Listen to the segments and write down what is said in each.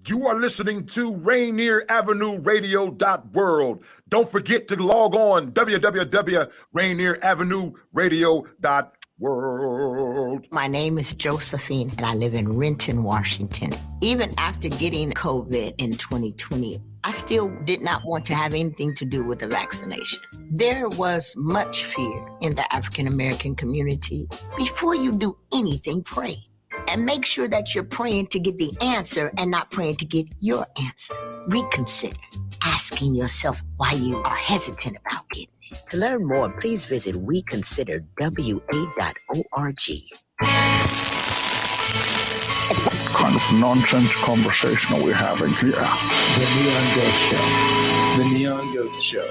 You are listening to Rainier Avenue Radio .world. Don't forget to log on www.rainieravenue.world. My name is Josephine, and I live in Renton, Washington. Even after getting COVID in 2020, I still did not want to have anything to do with the vaccination. There was much fear in the African American community. Before you do anything, pray. And make sure that you're praying to get the answer and not praying to get your answer. Reconsider, asking yourself why you are hesitant about getting it. To learn more, please visit reconsiderwa.org. Kind of nonsense conversation are we having here? The Neon Ghost Show. The Neon Ghost Show.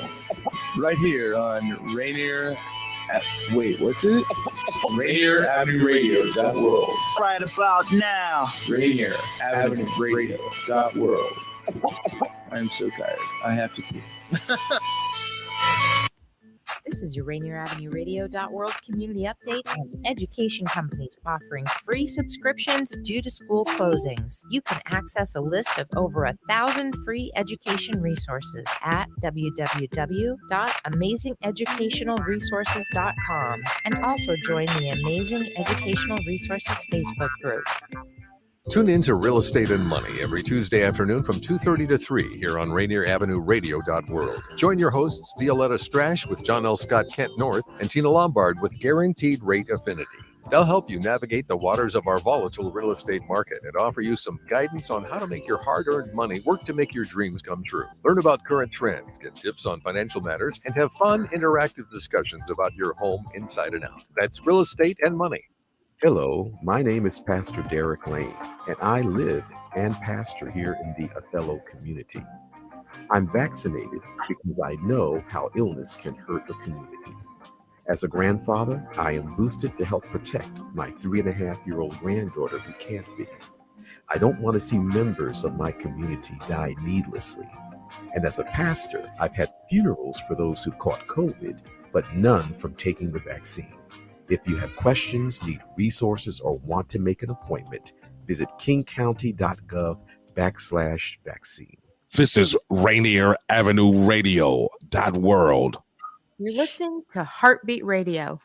Right here on Rainier... what's it? Rainier Avenue Radio.world. Right about now. Rainier Avenue Radio.world. I'm so tired. I have to pee. This is your Rainier Avenue Radio.world community update on education companies offering free subscriptions due to school closings. You can access a list of over 1,000 free education resources at www.amazingeducationalresources.com and also join the Amazing Educational Resources Facebook group. Tune in to Real Estate and Money every Tuesday afternoon from 2:30 to 3 here on Rainier Avenue Radio.world. Join your hosts Violetta Strash with John L. Scott Kent North and Tina Lombard with Guaranteed Rate Affinity. They'll help you navigate the waters of our volatile real estate market and offer you some guidance on how to make your hard-earned money work to make your dreams come true. Learn about current trends, get tips on financial matters, and have fun, interactive discussions about your home inside and out. That's Real Estate and Money. Hello, my name is Pastor Derek Lane, and I live and pastor here in the Othello community. I'm vaccinated because I know how illness can hurt a community. As a grandfather, I am boosted to help protect my 3.5-year-old granddaughter who can't be. I don't want to see members of my community die needlessly. And as a pastor, I've had funerals for those who caught COVID, but none from taking the vaccine. If you have questions, need resources, or want to make an appointment, visit kingcounty.gov/vaccine. This is Rainier Avenue Radio.world. You're listening to Heartbeat Radio.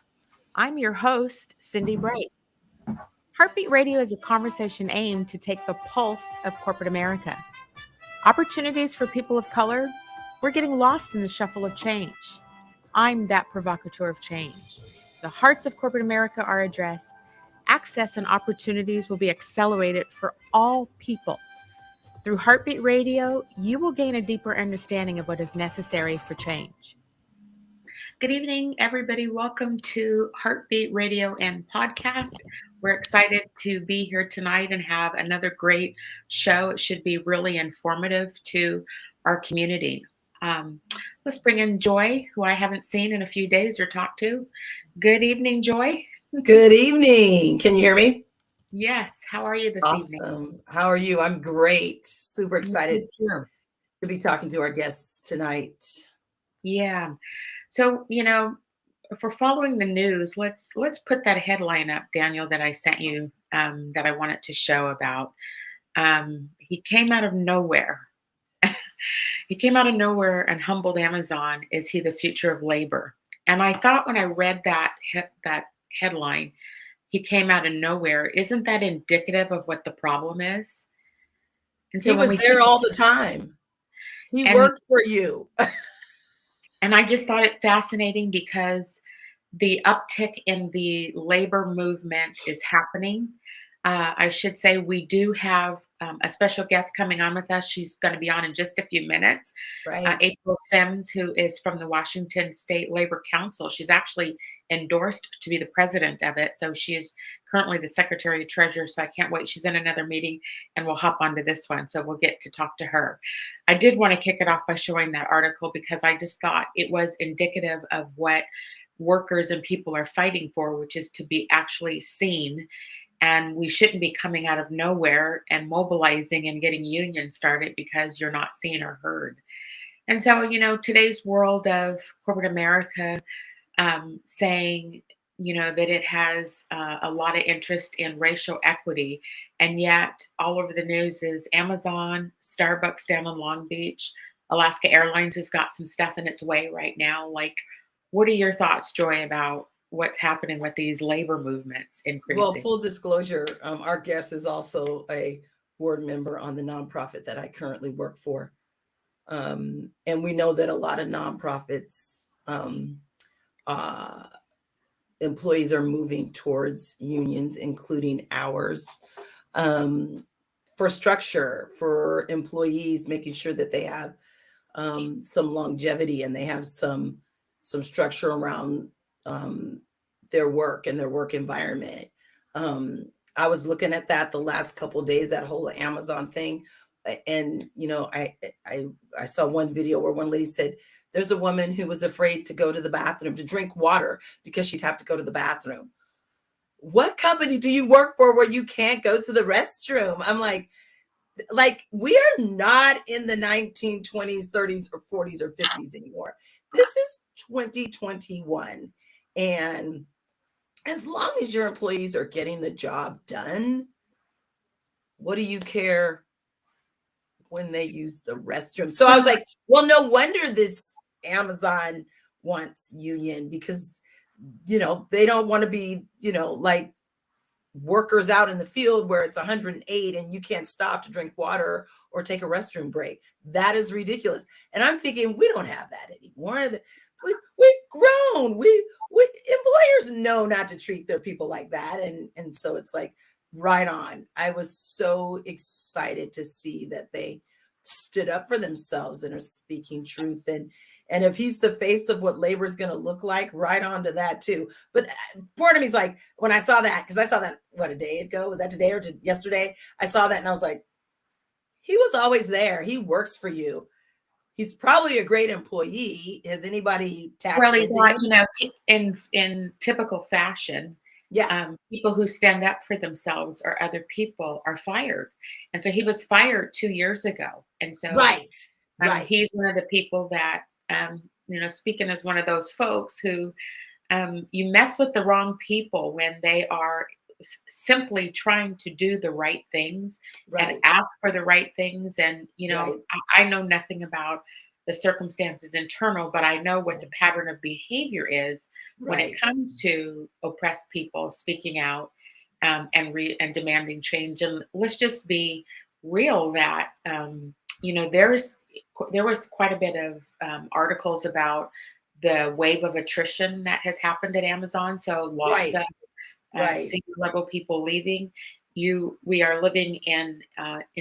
I'm your host, Cindy Bright. Heartbeat Radio is a conversation aimed to take the pulse of corporate America. Opportunities for people of color, we're getting lost in the shuffle of change. I'm that provocateur of change. The hearts of corporate America are addressed. Access and opportunities will be accelerated for all people. Through Heartbeat Radio, you will gain a deeper understanding of what is necessary for change. Good evening, everybody. Welcome to Heartbeat Radio and Podcast. We're excited to be here tonight and have another great show. It should be really informative to our community. Let's bring in Joy, who I haven't seen in a few days or talked to. Good evening, Joy. Good evening. Can you hear me? Yes. How are you this evening? Awesome. How are you? I'm great. Super excited to be talking to our guests tonight. Yeah. So, if we're following the news, let's put that headline up, Daniel, that I sent you that I wanted to show about. He came out of nowhere. He came out of nowhere and humbled Amazon. Is he the future of labor? And I thought when I read that headline, he came out of nowhere. Isn't that indicative of what the problem is? And so he was there all the time. He worked for you. And I just thought it fascinating because the uptick in the labor movement is happening. I should say we do have a special guest coming on with us. She's going to be on in just a few minutes. Right. April Sims, who is from the Washington State Labor Council. She's actually endorsed to be the president of it. So she is currently the Secretary of Treasury. So I can't wait. She's in another meeting and we'll hop onto this one. So we'll get to talk to her. I did want to kick it off by showing that article because I just thought it was indicative of what workers and people are fighting for, which is to be actually seen. And we shouldn't be coming out of nowhere and mobilizing and getting unions started because you're not seen or heard. And so, today's world of corporate America saying that it has a lot of interest in racial equity, and yet all over the news is Amazon, Starbucks down in Long Beach, Alaska Airlines has got some stuff in its way right now. Like, what are your thoughts, Joy, about what's happening with these labor movements Well, increasing? full disclosure, our guest is also a board member on the nonprofit that I currently work for. And we know that a lot of nonprofits, employees are moving towards unions, including ours, for structure, for employees, making sure that they have some longevity and they have some structure around their work and their work environment. I was looking at that the last couple of days, that whole Amazon thing, and I saw one video where one lady said there's a woman who was afraid to go to the bathroom to drink water because she'd have to go to the bathroom. What company do you work for where you can't go to the restroom? I'm like we are not in the 1920s, 30s, or 40s or 50s anymore. This is 2021. And as long as your employees are getting the job done, what do you care when they use the restroom? So I was like, well, no wonder this Amazon wants union, because, they don't want to be, like workers out in the field where it's 108 and you can't stop to drink water or take a restroom break. That is ridiculous. And I'm thinking, we don't have that anymore. We've grown. We employers know not to treat their people like that. And so it's like, right on. I was so excited to see that they stood up for themselves and are speaking truth. And if he's the face of what labor is going to look like, right on to that too. But part of me is like, when I saw that, because I saw that, what, a day ago? Was that today or yesterday? I saw that and I was like, he was always there. He works for you. He's probably a great employee. Has anybody tapped into him? In typical fashion, yeah, people who stand up for themselves or other people are fired. And so he was fired 2 years ago. And so right. He's one of the people that, speaking as one of those folks who you mess with the wrong people when they are simply trying to do the right things and ask for the right things. And, I know nothing about the circumstances internal, but I know what the pattern of behavior is when it comes to oppressed people speaking out and demanding change. And let's just be real that, there was quite a bit of articles about the wave of attrition that has happened at Amazon. So lots of senior level people leaving. We are living in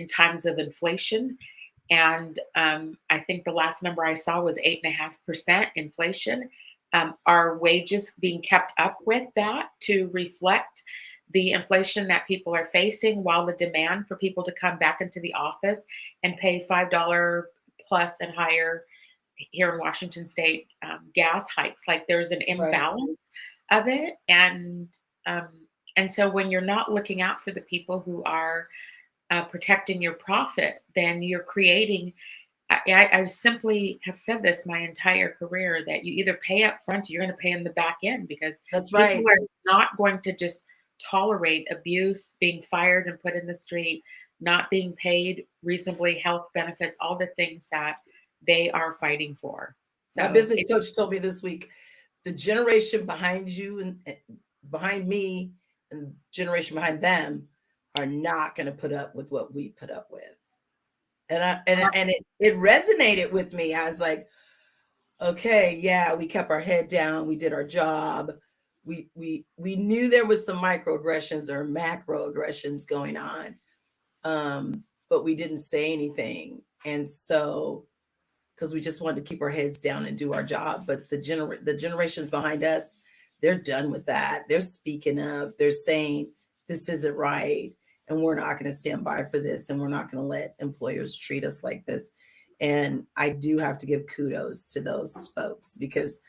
times of inflation, and I think the last number I saw was 8.5% inflation. Are wages being kept up with that to reflect the inflation that people are facing, while the demand for people to come back into the office and pay $5 plus and higher here in Washington State gas hikes? Like, there's an imbalance of it, and so when you're not looking out for the people who are protecting your profit, then you're creating. I simply have said this my entire career, that you either pay up front or you're going to pay in the back end, because people are not going to just tolerate abuse, being fired and put in the street, not being paid reasonably, health benefits, all the things that they are fighting for. So my business coach told me this week, the generation behind you and behind me and the generation behind them are not going to put up with what we put up with. And it resonated with me. I was like, okay, yeah, we kept our head down. We did our job. We knew there was some microaggressions or macroaggressions going on, but we didn't say anything. And so, because we just wanted to keep our heads down and do our job. But the generations behind us, they're done with that. They're speaking up. They're saying, this isn't right, and we're not going to stand by for this, and we're not going to let employers treat us like this. And I do have to give kudos to those folks, because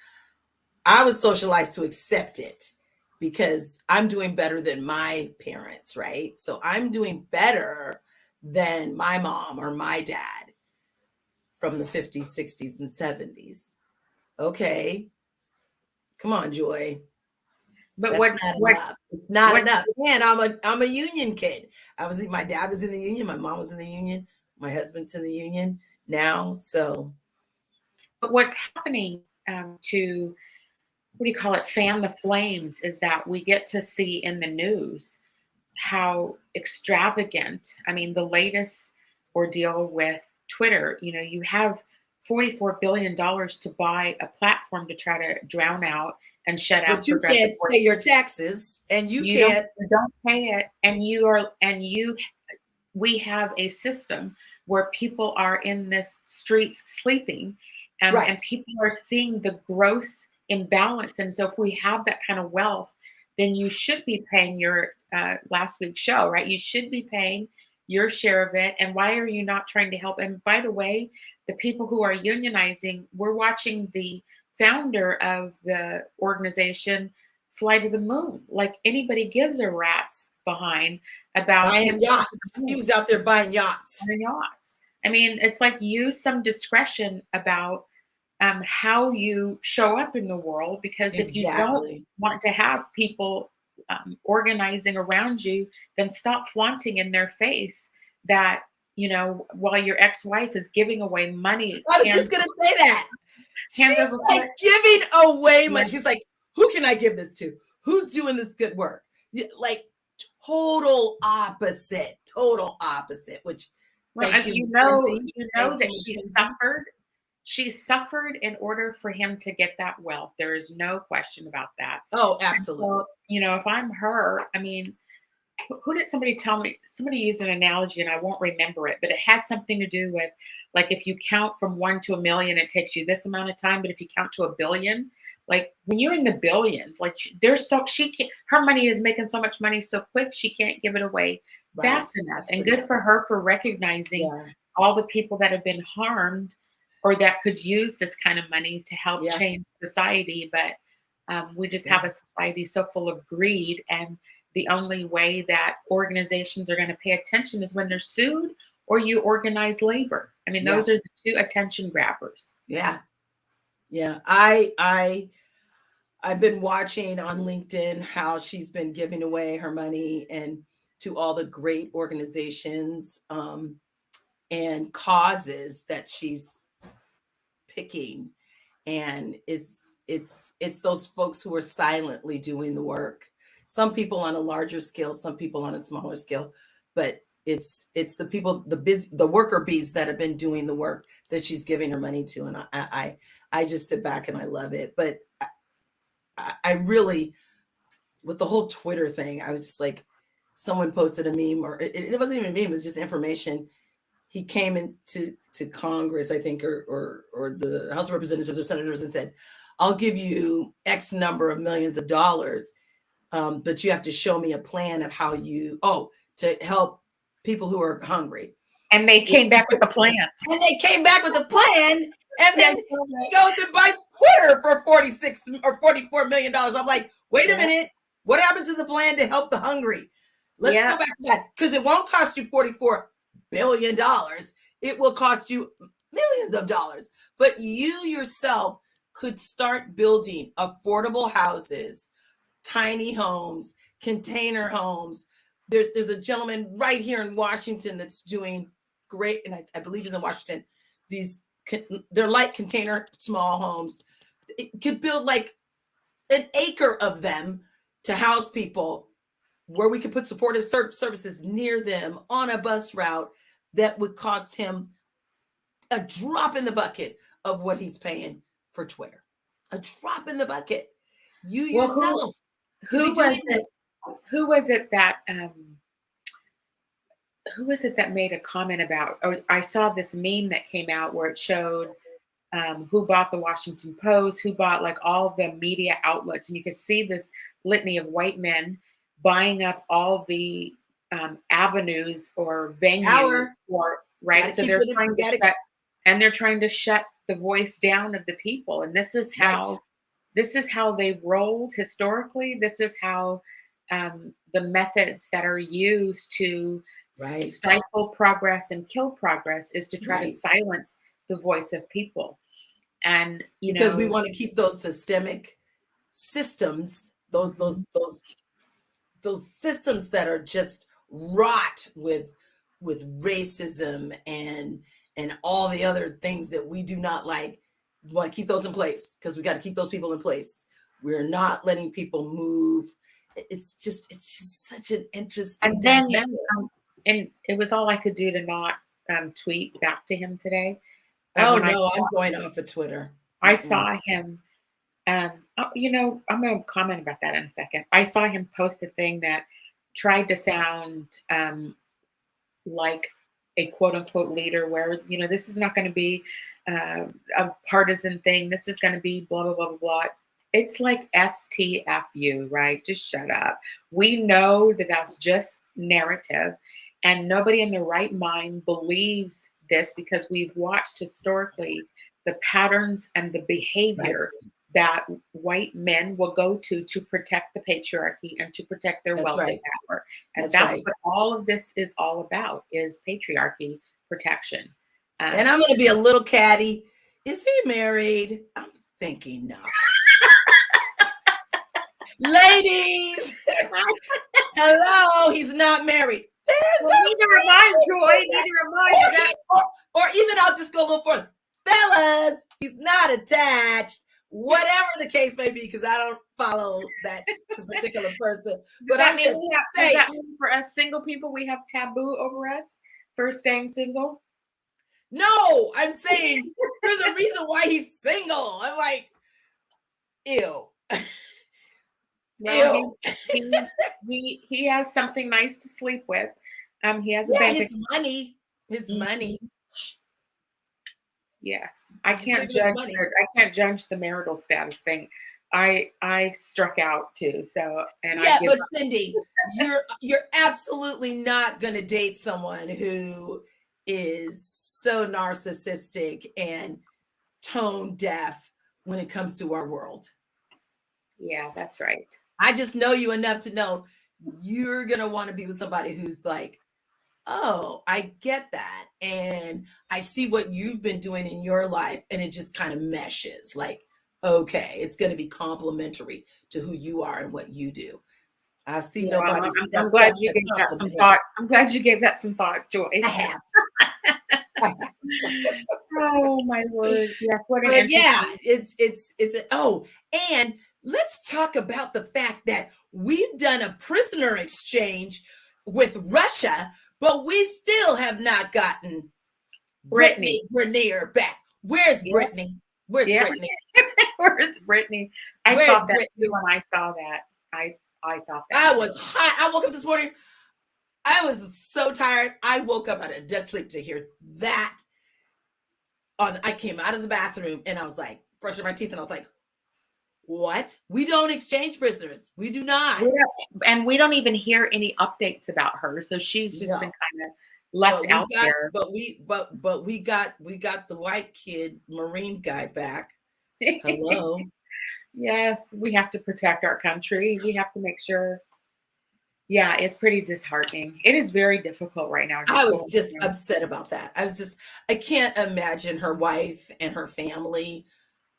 I was socialized to accept it, because I'm doing better than my parents, right? So I'm doing better than my mom or my dad from the 50s, 60s, and 70s. Okay. Come on, Joy. But That's not enough. It's not enough. And I'm a union kid. My dad was in the union, my mom was in the union, my husband's in the union now. So, but what's happening to, what do you call it, fan the flames, is that we get to see in the news how extravagant. I mean, the latest ordeal with Twitter, you have $44 billion to buy a platform to try to drown out and shut out. But you can't pay your taxes, and you can't. Don't pay it, we have a system where people are in this streets sleeping, and people are seeing the gross imbalance. And so if we have that kind of wealth, then you should be paying your last week's show, right? You should be paying your share of it. And why are you not trying to help? And by the way, the people who are unionizing, we're watching the founder of the organization fly to the moon. Like anybody gives a rat's behind about buying yachts. He was out there buying yachts. I mean, it's like, use some discretion about how you show up in the world, because if you don't want to have people organizing around you, then stop flaunting in their face that, while your ex-wife is giving away money. I was just going to say that. She's like giving away money. She's like, who can I give this to? Who's doing this good work? Like total opposite, which you know that she suffered in order for him to get that wealth. There is no question about that. Oh, absolutely. So, if I'm her, I mean, who did somebody tell me? Somebody used an analogy and I won't remember it, but it had something to do with, like, if you count from 1 to 1 million, it takes you this amount of time. But if you count to 1 billion, like when you're in the billions, like her money is making so much money so quick, she can't give it away fast enough. And good for her for recognizing all the people that have been harmed or that could use this kind of money to help change society. But we just have a society so full of greed, and the only way that organizations are going to pay attention is when they're sued or you organize labor. I mean, those are the two attention grabbers. Yeah. I've been watching on LinkedIn how she's been giving away her money and to all the great organizations and causes that she's picking. And it's those folks who are silently doing the work. Some people on a larger scale, some people on a smaller scale, but it's the people, the worker bees that have been doing the work that she's giving her money to. And I just sit back and I love it. But I really, with the whole Twitter thing, I was just like, someone posted a meme, or it wasn't even a meme, it was just information. He came into Congress, I think, or the House of Representatives or senators, and said, I'll give you X number of millions of dollars, but you have to show me a plan of how to help people who are hungry. And they came back with a plan. And then he goes and buys Twitter for $46 or $44 million. I'm like, wait a minute. What happened to the plan to help the hungry? Let's go back to that, because it won't cost you $44 billion. It will cost you millions of dollars. But you yourself could start building affordable houses, tiny homes, container homes. There's a gentleman right here in Washington that's doing great, and I believe he's in Washington. They're like container small homes. It could build like an acre of them to house people, where we could put supportive services near them on a bus route that would cost him a drop in the bucket of what he's paying for Twitter. A drop in the bucket. You yourself. Who was it that made a comment about, or I saw this meme that came out where it showed who bought the Washington Post, who bought like all the media outlets. And you could see this litany of white men buying up all the avenues or venues right. So they're trying to shut the voice down of the people. And this is how they've rolled historically. This is how the methods that are used to stifle progress and kill progress is to try to silence the voice of people. And because we want to keep those systemic systems those systems that are just wrought with racism and all the other things that we do not like. We want to keep those in place because we got to keep those people in place. We're not letting people move. It's just such an interesting And then dynamic. and it was all I could do to not tweet back to him today. Oh no, I'm going off of Twitter. I saw him. You know, I'm going to comment about that in a second. I saw him post a thing that tried to sound like a quote unquote leader, where, you know, this is not going to be a partisan thing. This is going to be blah, blah, blah, blah, blah. It's like STFU, right? Just shut up. We know that that's just narrative, and nobody in their right mind believes this because we've watched historically the patterns and the behavior that white men will go to protect the patriarchy and to protect their wealth and power. And that's what all of this is all about, is patriarchy protection. And I'm going to be a little catty. Is he married? I'm thinking not. Ladies, hello, he's not married. Neither am I, Joy. Neither am I. Or even I'll just go a little further. Fellas, he's not attached. Whatever the case may be, because I don't follow that particular person. But I'm just saying, does that mean for us single people, we have taboo over us for staying single? No, I'm saying there's a reason why he's single. I'm like, ew. Well, he has something nice to sleep with. He has a bank account. His money. Yes, I can't judge the marital status thing. I struck out too. So but Cindy, you're absolutely not going to date someone who is so narcissistic and tone deaf when it comes to our world. Yeah, that's right. I just know you enough to know you're going to want to be with somebody who's like, oh, I get that. And I see what you've been doing in your life. And it just kind of meshes like, okay, it's going to be complementary to who you are and what you do. I see nobody. I'm glad you gave that some thought. I'm glad you gave that some thought, Joyce. I have. Oh my word. Yes. What an and let's talk about the fact that we've done a prisoner exchange with Russia, but we still have not gotten Brittany Rainier back. Where's Brittany? Where's Brittany? Where's Brittany? I saw that too when I saw that. I thought that. I was hot. I woke up this morning. I was so tired. I woke up out of dead sleep to hear that. I came out of the bathroom and I was like, brushing my teeth, and I was like, what? We don't exchange prisoners. We do not. And we don't even hear any updates about her. So she's just been kind of left out there. But we got the white kid Marine guy back. Hello. Yes, we have to protect our country. We have to make sure. Yeah, it's pretty disheartening. It is very difficult right now. I was just upset about that. I can't imagine her wife and her family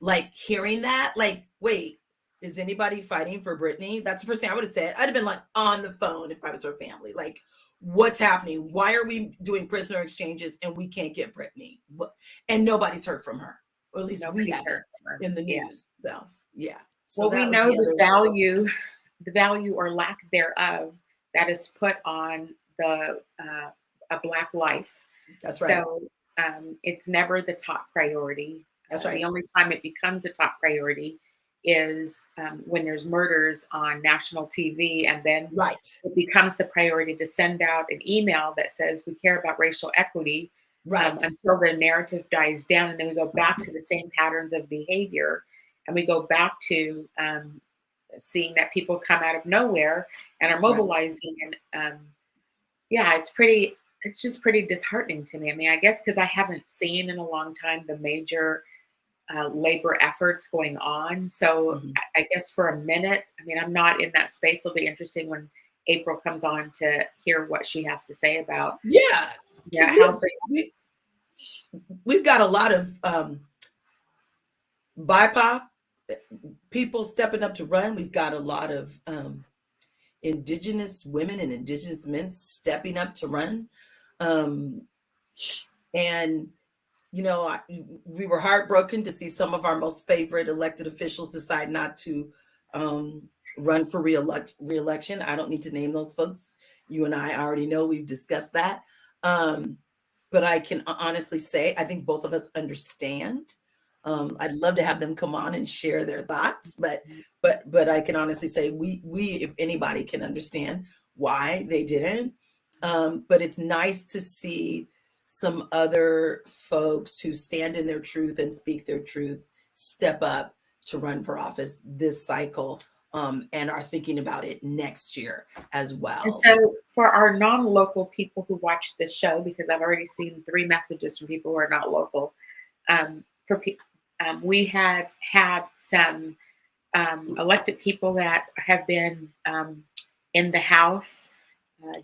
like hearing that. Like, wait, is anybody fighting for Brittany? That's the first thing I would have said. I'd have been like on the phone if I was her family. Like, what's happening? Why are we doing prisoner exchanges and we can't get Brittany? And nobody's heard from her. Or at least we haven't heard in the news. So, yeah. So well, we know the value or lack thereof that is put on a Black life. That's right. So it's never the top priority. That's right. The only time it becomes a top priority is when there's murders on national TV, and then it becomes the priority to send out an email that says we care about racial equity until the narrative dies down, and then we go back to the same patterns of behavior, and we go back to seeing that people come out of nowhere and are mobilizing. And it's just pretty disheartening to me. I mean, I guess because I haven't seen in a long time the major labor efforts going on. So I guess for a minute, I mean, I'm not in that space. It'll be interesting when April comes on to hear what she has to say about. We've got a lot of BIPOC, people stepping up to run. We've got a lot of Indigenous women and Indigenous men stepping up to run. And, you know, we were heartbroken to see some of our most favorite elected officials decide not to run for re-election. I don't need to name those folks. You and I already know, we've discussed that. But I can honestly say, I think both of us understand. I'd love to have them come on and share their thoughts, but I can honestly say we, if anybody, can understand why they didn't. But it's nice to see some other folks who stand in their truth and speak their truth step up to run for office this cycle, and are thinking about it next year as well. And so for our non-local people who watch this show, because I've already seen 3 messages from people who are not local, we have had some elected people that have been in the House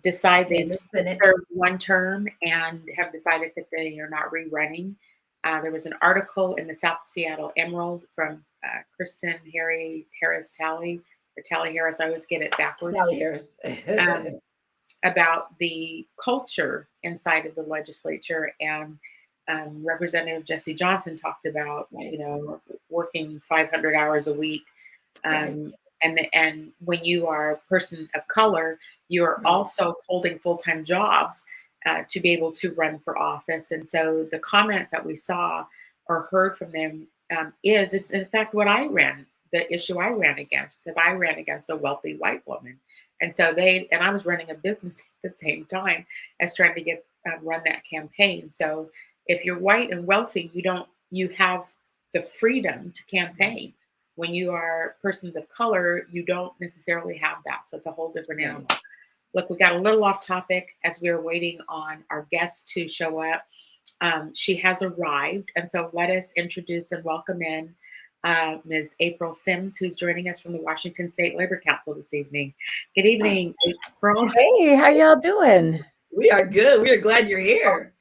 decide they've served 1 term and have decided that they are not rerunning. There was an article in the South Seattle Emerald from Kristen Talley Harris. I always get it backwards. Talley Harris. About the culture inside of the legislature, and Representative Jesse Johnson talked about, you know, working 500 hours a week. And when you are a person of color, you're also holding full-time jobs to be able to run for office. And so the comments that we saw or heard from them it's in fact what the issue I ran against, because I ran against a wealthy white woman. And so I was running a business at the same time as trying to run that campaign. So if you're white and wealthy, you have the freedom to campaign. When you are persons of color, you don't necessarily have that. So it's a whole different animal. Look, we got a little off topic as we were waiting on our guest to show up. She has arrived. And so let us introduce and welcome in Ms. April Sims, who's joining us from the Washington State Labor Council this evening. Good evening, April. Hey, how y'all doing? We are good. We are glad you're here.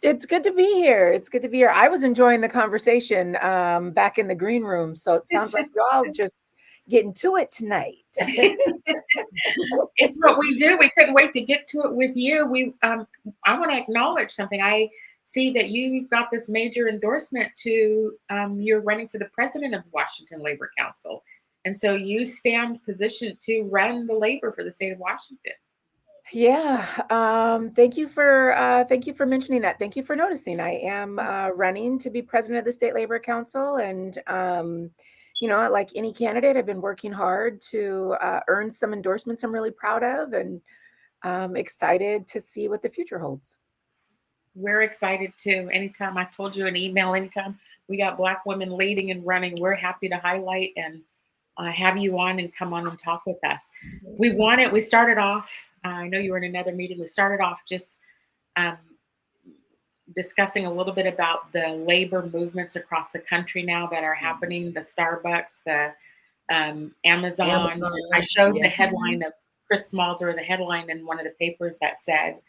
It's good to be here. It's good to be here. I was enjoying the conversation back in the green room. So it sounds like y'all just getting to it tonight. It's what we do. We couldn't wait to get to it with you. I want to acknowledge something. I see that you got this major endorsement to you're running for the president of the Washington Labor Council. And so you stand positioned to run the labor for the state of Washington. Yeah. Thank you for mentioning that. Thank you for noticing. I am running to be president of the State Labor Council. And, you know, like any candidate, I've been working hard to earn some endorsements I'm really proud of, and excited to see what the future holds. We're excited too. Anytime I told you an email, anytime we got Black women leading and running, we're happy to highlight and have you on and come on and talk with us. We started off, I know you were in another meeting. We started off just discussing a little bit about the labor movements across the country now that are happening, the Starbucks, the Amazon. I showed the headline of Chris Smalls. There was a headline in one of the papers that said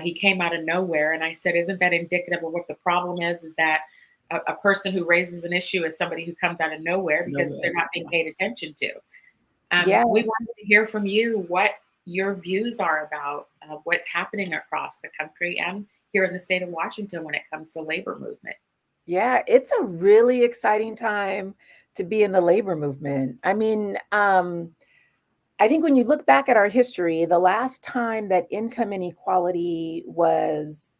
he came out of nowhere. And I said, isn't that indicative of what the problem is that a person who raises an issue is somebody who comes out of nowhere because they're not being paid attention to. We wanted to hear from you what your views are about what's happening across the country and here in the state of Washington when it comes to labor movement. Yeah, it's a really exciting time to be in the labor movement. I mean, I think when you look back at our history, the last time that income inequality was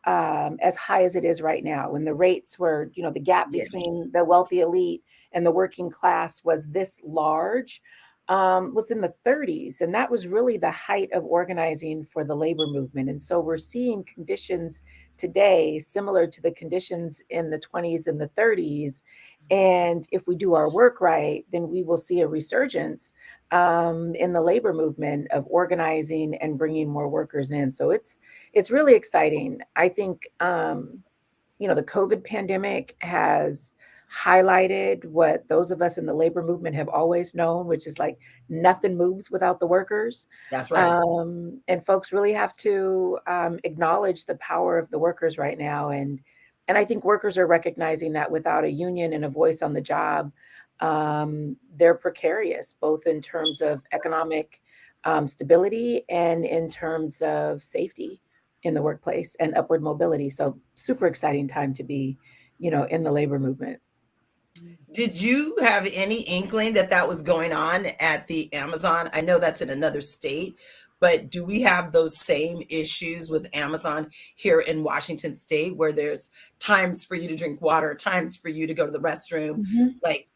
as high as it is right now, when the rates were, you know, the gap between the wealthy elite and the working class was this large, was in the 30s. And that was really the height of organizing for the labor movement. And so we're seeing conditions today similar to the conditions in the 20s and the 30s. And if we do our work right, then we will see a resurgence in the labor movement of organizing and bringing more workers in. So it's really exciting. I think, you know, the COVID pandemic has highlighted what those of us in the labor movement have always known, which is like nothing moves without the workers. That's right. And folks really have to acknowledge the power of the workers right now. And I think workers are recognizing that without a union and a voice on the job, they're precarious, both in terms of economic stability and in terms of safety in the workplace and upward mobility. So super exciting time to be, in the labor movement. Did you have any inkling that that was going on at the Amazon? I know that's in another state, but do we have those same issues with Amazon here in Washington State, where there's times for you to drink water, times for you to go to the restroom, like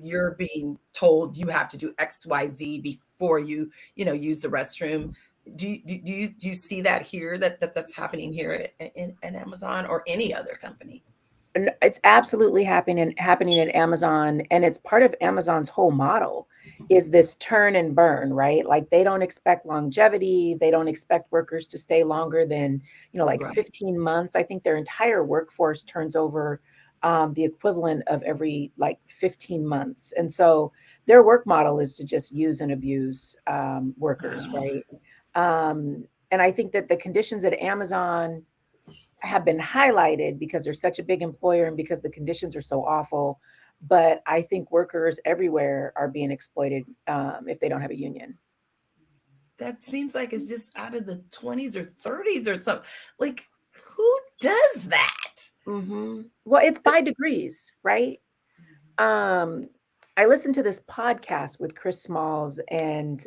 you're being told you have to do XYZ before you use the restroom? Do you see that here, that's happening here in Amazon or any other company? And it's absolutely happening at Amazon, and it's part of Amazon's whole model is this turn and burn, right? Like they don't expect longevity. They don't expect workers to stay longer than, like 15 months. I think their entire workforce turns over the equivalent of every like 15 months. And so their work model is to just use and abuse workers, right? And I think that the conditions at Amazon have been highlighted because they're such a big employer and because the conditions are so awful. But I think workers everywhere are being exploited if they don't have a union. That seems like it's just out of the 20s or 30s or something. Like, who does that? Well, it's by degrees, right? I listened to this podcast with Chris Smalls, and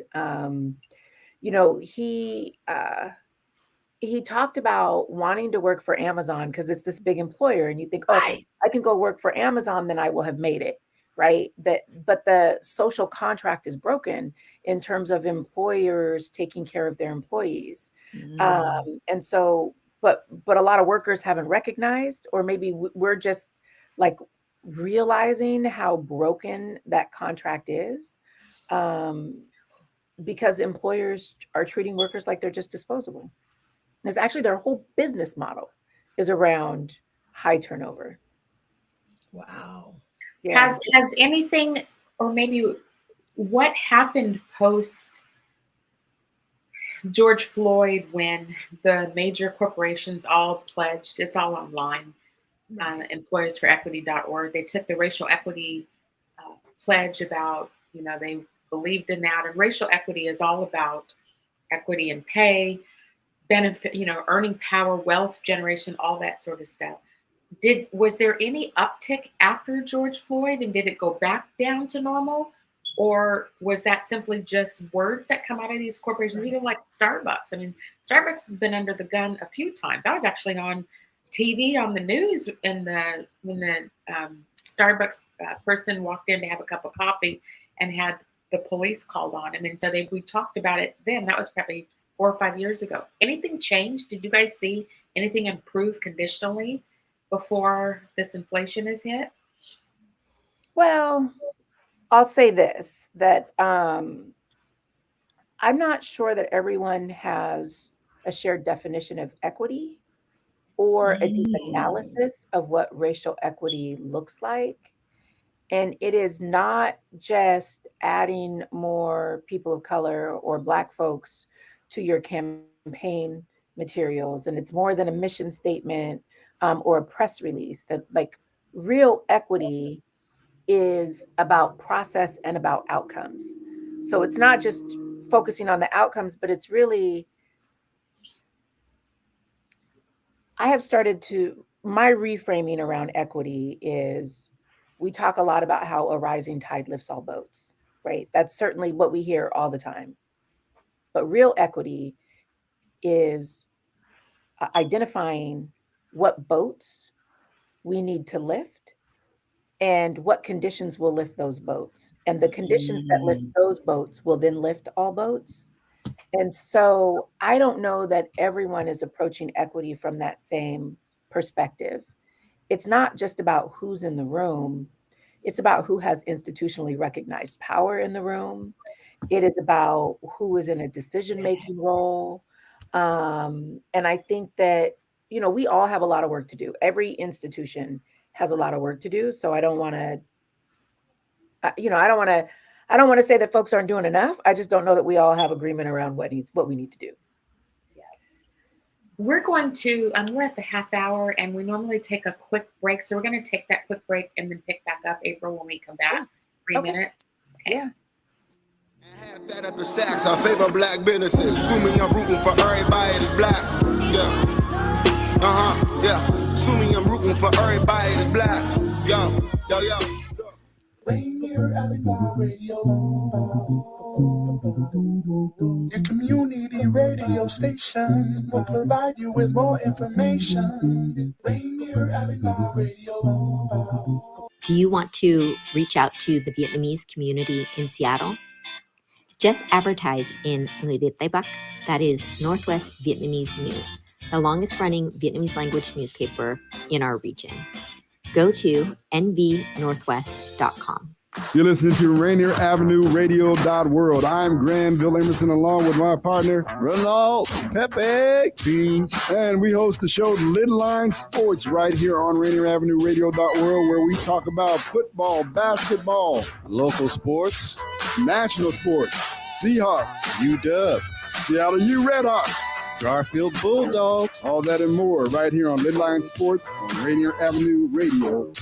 he talked about wanting to work for Amazon because it's this big employer, and you think, oh, I can go work for Amazon, then I will have made it, right? But the social contract is broken in terms of employers taking care of their employees, and so, but a lot of workers haven't recognized, or maybe we're just like realizing how broken that contract is, because employers are treating workers like they're just disposable. It's actually their whole business model is around high turnover. Wow. Yeah. Has anything, or maybe what happened post George Floyd when the major corporations all pledged, it's all online, employersforequity.org, they took the racial equity pledge about, they believed in that. And racial equity is all about equity in pay, benefit, earning power, wealth generation, all that sort of stuff. Was there any uptick after George Floyd, and did it go back down to normal? Or was that simply just words that come out of these corporations, even like Starbucks? I mean, Starbucks has been under the gun a few times. I was actually on TV on the news when the Starbucks person walked in to have a cup of coffee and had the police called on him. And so we talked about it then. That was probably 4 or 5 years ago. Anything changed? Did you guys see anything improve conditionally before this inflation is hit? Well, I'll say this, that I'm not sure that everyone has a shared definition of equity or a deep analysis of what racial equity looks like. And it is not just adding more people of color or Black folks to your campaign materials. And it's more than a mission statement or a press release. That like real equity is about process and about outcomes. So it's not just focusing on the outcomes, but it's really, my reframing around equity is, we talk a lot about how a rising tide lifts all boats, right? That's certainly what we hear all the time. But real equity is identifying what boats we need to lift and what conditions will lift those boats. And the conditions that lift those boats will then lift all boats. And so I don't know that everyone is approaching equity from that same perspective. It's not just about who's in the room. It's about who has institutionally recognized power in the room. It is about who is in a decision-making role. And I think that, we all have a lot of work to do. Every institution has a lot of work to do. So I don't want to, I don't want to say that folks aren't doing enough. I just don't know that we all have agreement around what we need to do. We're going to, we're at the half hour, and we normally take a quick break. So we're going to take that quick break and then pick back up, April, when we come back. 3 minutes. Okay. Yeah. That up in Saks, I favor black businesses. Assuming I'm rooting for everybody that's black. Yeah. Yeah. Assuming I'm rooting for everybody that's black. Yo. Rainier Avenue Radio. Your community radio station will provide you with more information. Rainier Avenue Radio. Do you want to reach out to the Vietnamese community in Seattle? Just advertise in Người Việt Tây Bắc, that is Northwest Vietnamese News, the longest running Vietnamese language newspaper in our region. Go to nvnorthwest.com. You're listening to Rainier Avenue Radio.world. I'm Granville Emerson along with my partner, Ronald Pepe Bean. And we host the show Little Line Sports right here on Rainier Avenue Radio.world, where we talk about football, basketball, local sports, national sports, Seahawks, UW, Seattle U Redhawks, Garfield Bulldogs, all that and more right here on Little Line Sports on Rainier Avenue Radio.world.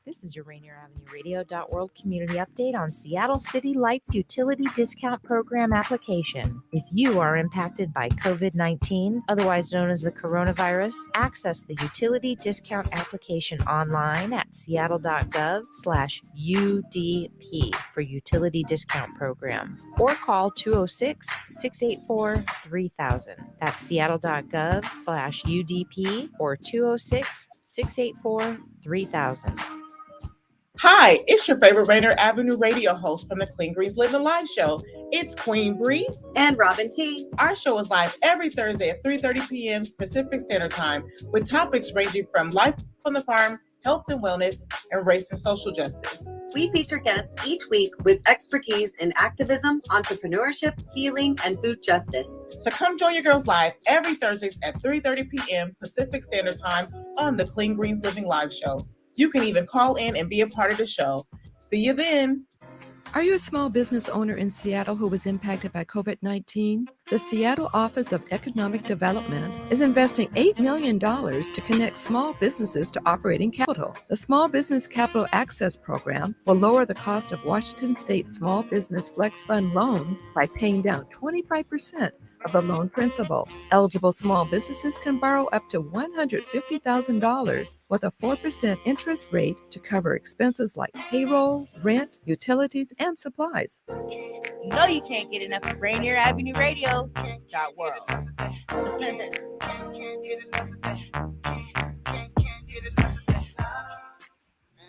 This is your Rainier Avenue Radio.world community update on Seattle City Lights Utility Discount Program application. If you are impacted by COVID-19, otherwise known as the coronavirus, access the utility discount application online at seattle.gov/UDP for utility discount program, or call 206-684-3000. That's seattle.gov/UDP or 206-684-3000. Hi, it's your favorite Rainier Avenue radio host from the Clean Greens Living Live show. It's Queen Bree and Robin T. Our show is live every Thursday at 3:30 p.m. Pacific Standard Time with topics ranging from life on the farm, health and wellness, and race and social justice. We feature guests each week with expertise in activism, entrepreneurship, healing, and food justice. So come join your girls live every Thursdays at 3:30 p.m. Pacific Standard Time on the Clean Greens Living Live show. You can even call in and be a part of the show. See you then. Are you a small business owner in Seattle who was impacted by COVID-19? The Seattle Office of Economic Development is investing $8 million to connect small businesses to operating capital. The Small Business Capital Access Program will lower the cost of Washington State Small Business Flex Fund loans by paying down 25% of the loan principal. Eligible small businesses can borrow up to $150,000 with a 4% interest rate to cover expenses like payroll, rent, utilities, and supplies. You know you can't get enough of Rainier Avenue Radio.world.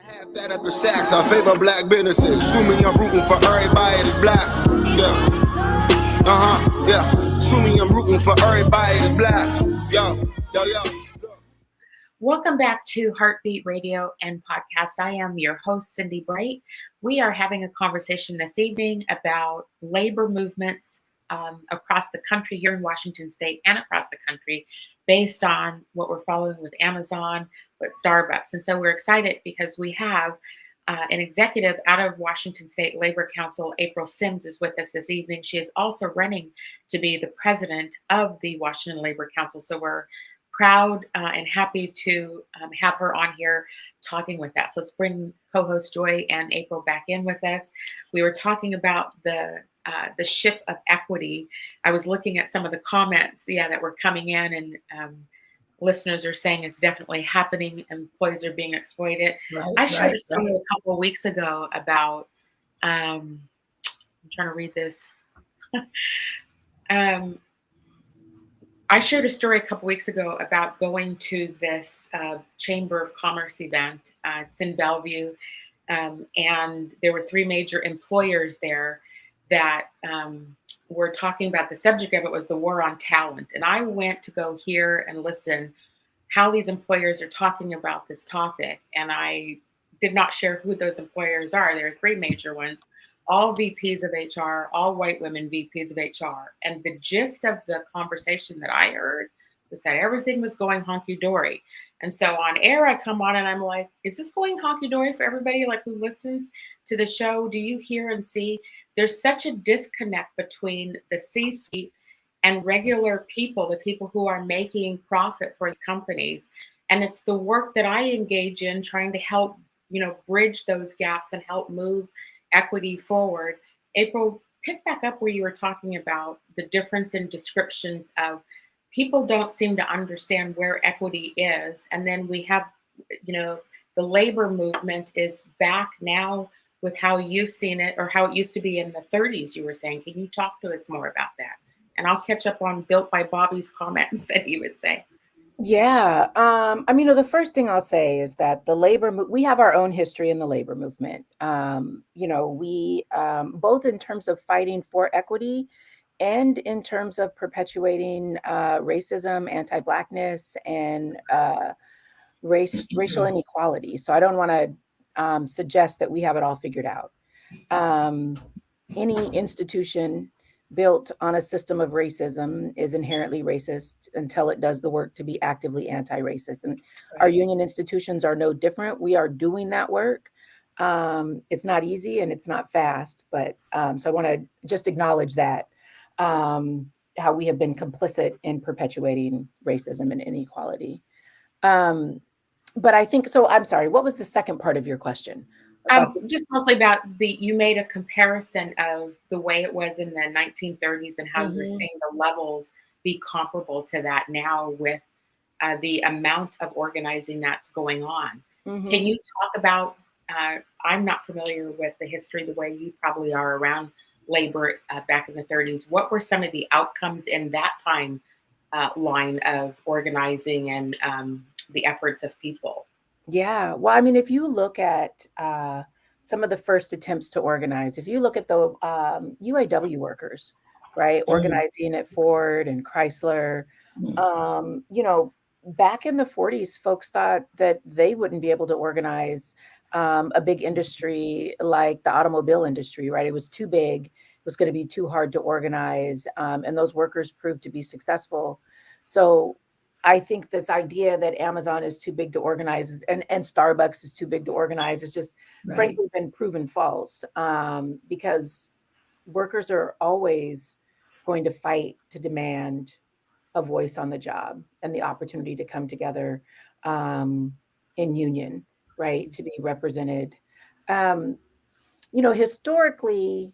Have that up in Saks, I favor black businesses. Assuming I'm rooting for everybody that's black. Yeah. Assuming I'm rooting for everybody that's black. Yo. Welcome back to Heartbeat Radio and Podcast. I am your host, Cindy Bright. We are having a conversation this evening about labor movements across the country here in Washington State and across the country based on what we're following with Amazon, with Starbucks. And so we're excited because we have an executive out of Washington State Labor Council, April Sims, is with us this evening. She is also running to be the president of the Washington Labor Council. So we're proud and happy to have her on here talking with us. Let's bring co-host Joy and April back in with us. We were talking about the ship of equity. I was looking at some of the comments, that were coming in, and listeners are saying it's definitely happening. Employees are being exploited. I shared a story a couple of weeks ago about, I'm trying to read this. I shared a story a couple weeks ago about going to this Chamber of Commerce event. It's in Bellevue. And there were three major employers there that were talking about. The subject of it was the war on talent. And I went to go hear and listen how these employers are talking about this topic. And I did not share who those employers are. There are three major ones, all VPs of HR, all white women VPs of HR. And the gist of the conversation that I heard was that everything was going honky-dory. And so on air, I come on and I'm like, is this going honky-dory for everybody like who listens to the show? Do you hear and see? There's such a disconnect between the C-suite and regular people, the people who are making profit for these companies. And it's the work that I engage in trying to help, bridge those gaps and help move equity forward. April, pick back up where you were talking about the difference in descriptions of people don't seem to understand where equity is. And then we have, the labor movement is back now with how you've seen it or how it used to be in the 30s, you were saying. Can you talk to us more about that? And I'll catch up on Built by Bobby's comments that he was saying. Yeah. The first thing I'll say is that we have our own history in the labor movement. We, both in terms of fighting for equity and in terms of perpetuating racism, anti-Blackness, and racial inequality. So I don't want to suggest that we have it all figured out. Any institution built on a system of racism is inherently racist until it does the work to be actively anti-racist. And our union institutions are no different. We are doing that work. It's not easy and it's not fast, but so I want to just acknowledge that, how we have been complicit in perpetuating racism and inequality. But I think, so I'm sorry, what was the second part of your question? Just mostly about you made a comparison of the way it was in the 1930s and how you're seeing the levels be comparable to that now with the amount of organizing that's going on. Can you talk about, I'm not familiar with the history the way you probably are around labor back in the 30s. What were some of the outcomes in that time line of organizing and the efforts of people? Yeah. Well, if you look at some of the first attempts to organize, if you look at the UAW workers, right, organizing at Ford and Chrysler, back in the 40s, folks thought that they wouldn't be able to organize a big industry like the automobile industry, right? It was too big. It was going to be too hard to organize. And those workers proved to be successful. So I think this idea that Amazon is too big to organize and Starbucks is too big to organize is just frankly been proven false, because workers are always going to fight to demand a voice on the job and the opportunity to come together in union, right, to be represented. Historically,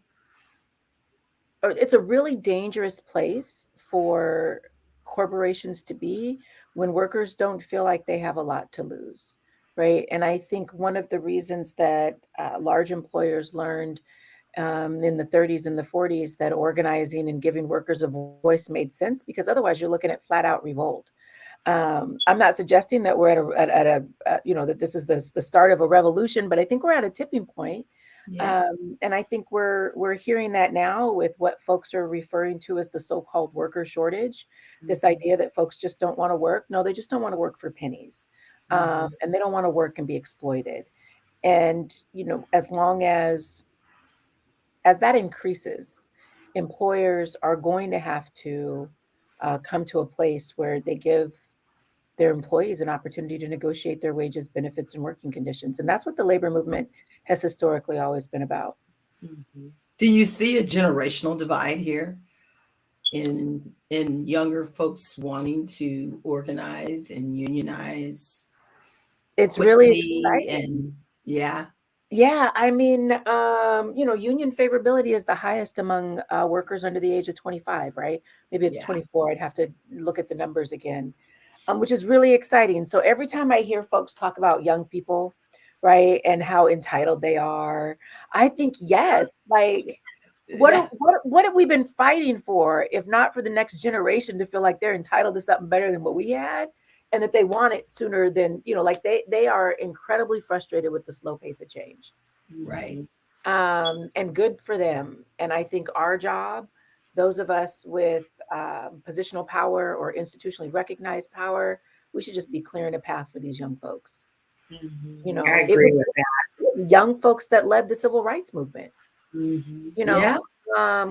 it's a really dangerous place for corporations to be when workers don't feel like they have a lot to lose, right? And I think one of the reasons that large employers learned in the 30s and the 40s that organizing and giving workers a voice made sense, because otherwise you're looking at flat out revolt. I'm not suggesting that we're at a that this is the start of a revolution, but I think we're at a tipping point. Yeah. And I think we're hearing that now with what folks are referring to as the so-called worker shortage, this idea that folks just don't want to work. No, they just don't want to work for pennies. And they don't want to work and be exploited. And, as long as that increases, employers are going to have to come to a place where they give their employees an opportunity to negotiate their wages, benefits, and working conditions. And that's what the labor movement has historically always been about. Do you see a generational divide here in younger folks wanting to organize and unionize? It's really quickly exciting. Yeah. Yeah, union favorability is the highest among workers under the age of 25, right? Maybe it's 24. I'd have to look at the numbers again, which is really exciting. So every time I hear folks talk about young people, right, and how entitled they are, I think, yes, like, what have we been fighting for, if not for the next generation to feel like they're entitled to something better than what we had? And that they want it sooner than, they are incredibly frustrated with the slow pace of change. Right. And good for them. And I think our job, those of us with positional power or institutionally recognized power, we should just be clearing a path for these young folks. I agree with that. Young folks that led the civil rights movement, Yeah.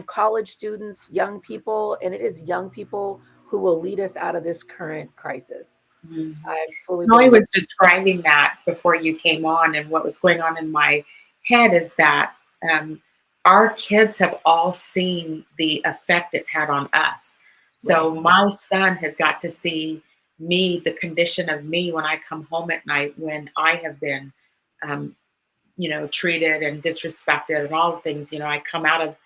College students, young people, and it is young people who will lead us out of this current crisis. I fully Molly believe was describing that before you came on, and what was going on in my head is that our kids have all seen the effect it's had on us. So my son has got to see me, the condition of me when I come home at night, when I have been, treated and disrespected and all the things. I come out of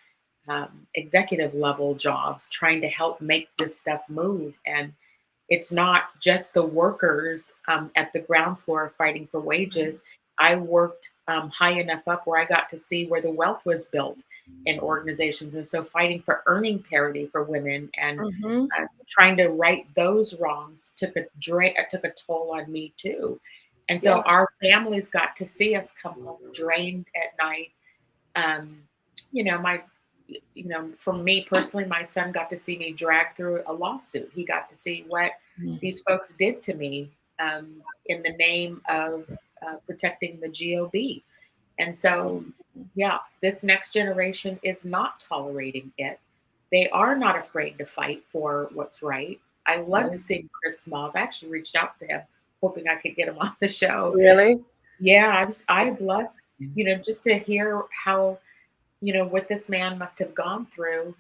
executive level jobs trying to help make this stuff move. And it's not just the workers at the ground floor fighting for wages. I worked high enough up where I got to see where the wealth was built in organizations. And so fighting for earning parity for women and trying to right those wrongs took a toll on me too. And so our families got to see us come home drained at night. For me personally, my son got to see me drag through a lawsuit. He got to see what these folks did to me in the name of protecting the GOB. And so, this next generation is not tolerating it. They are not afraid to fight for what's right. I loved seeing Chris Smalls. I actually reached out to him, hoping I could get him on the show. Really? Yeah, I've loved, just to hear how, what this man must have gone through,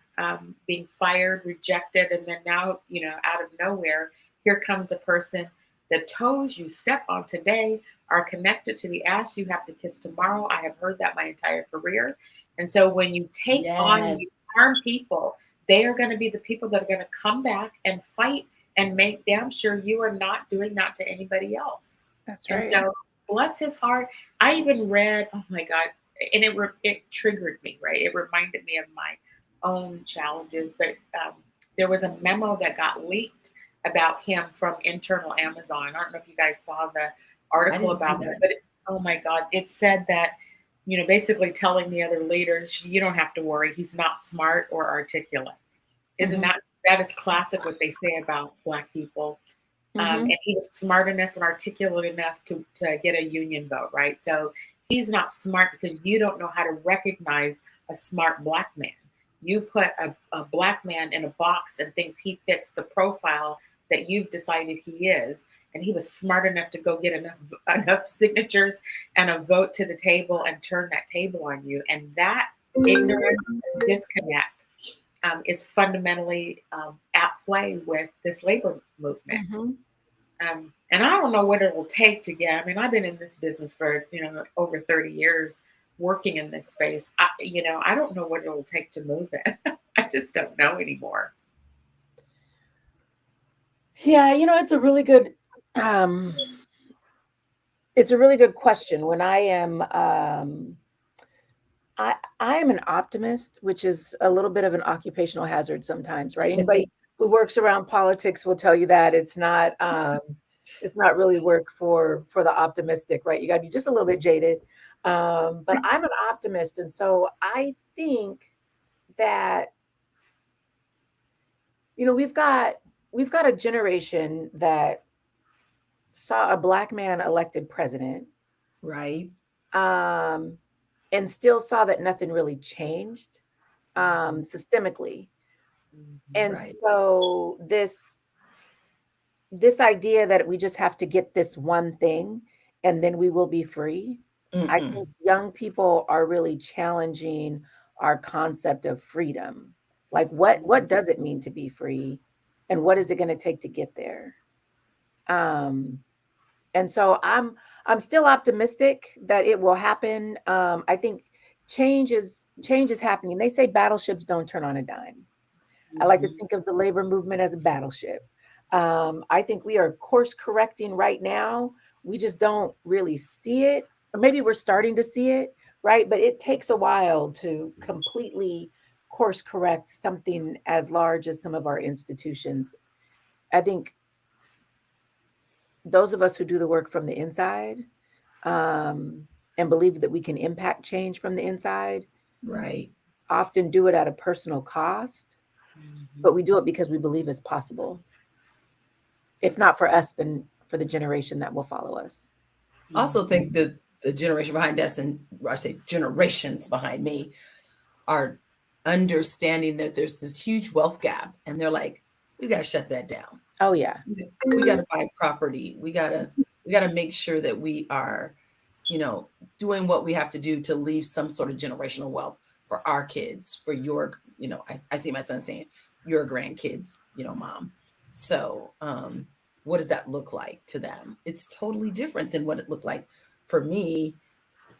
being fired, rejected, and then now, out of nowhere, here comes a person. The toes you step on today are connected to the ass you have to kiss tomorrow. I have heard that my entire career. And so when you take on these harm people, they are going to be the people that are going to come back and fight and make damn sure you are not doing that to anybody else. That's right. And so bless his heart. I even read, oh my God, and it triggered me, right? It reminded me of my own challenges, but there was a memo that got leaked about him from internal Amazon. I don't know if you guys saw the article about that, but oh my God, it said that, basically telling the other leaders, you don't have to worry. He's not smart or articulate. Isn't that is classic what they say about Black people. And he was smart enough and articulate enough to get a union vote, right? So he's not smart because you don't know how to recognize a smart Black man. You put a Black man in a box and thinks he fits the profile that you've decided he is. And he was smart enough to go get enough signatures and a vote to the table and turn that table on you. And that ignorance and disconnect is fundamentally at play with this labor movement. And I don't know what it will take to get, I've been in this business for, over 30 years working in this space. I don't know what it will take to move it. I just don't know anymore. Yeah, it's a really good question. When I am I am an optimist, which is a little bit of an occupational hazard sometimes, right? Anybody who works around politics will tell you that it's not really work for the optimistic, right? You got to be just a little bit jaded. But I'm an optimist, and so I think that we've got a generation that saw a Black man elected president, right? And still saw that nothing really changed systemically. And so this idea that we just have to get this one thing and then we will be free. I think young people are really challenging our concept of freedom. Like what does it mean to be free? And what is it going to take to get there? And so I'm still optimistic that it will happen. I think change is happening. They say battleships don't turn on a dime. I like to think of the labor movement as a battleship. I think we are course correcting right now. We just don't really see it, or maybe we're starting to see it, right? But it takes a while to completely course correct something as large as some of our institutions. I think those of us who do the work from the inside and believe that we can impact change from the inside, right, often do it at a personal cost, but we do it because we believe it's possible. If not for us, then for the generation that will follow us. I also think that the generation behind us, and I say generations behind me, are understanding that there's this huge wealth gap, and they're like, we got to shut that down. Oh yeah, we got to buy property. We got to make sure that we are, doing what we have to do to leave some sort of generational wealth for our kids, for your, I see my son saying your grandkids, mom. So what does that look like to them? It's totally different than what it looked like for me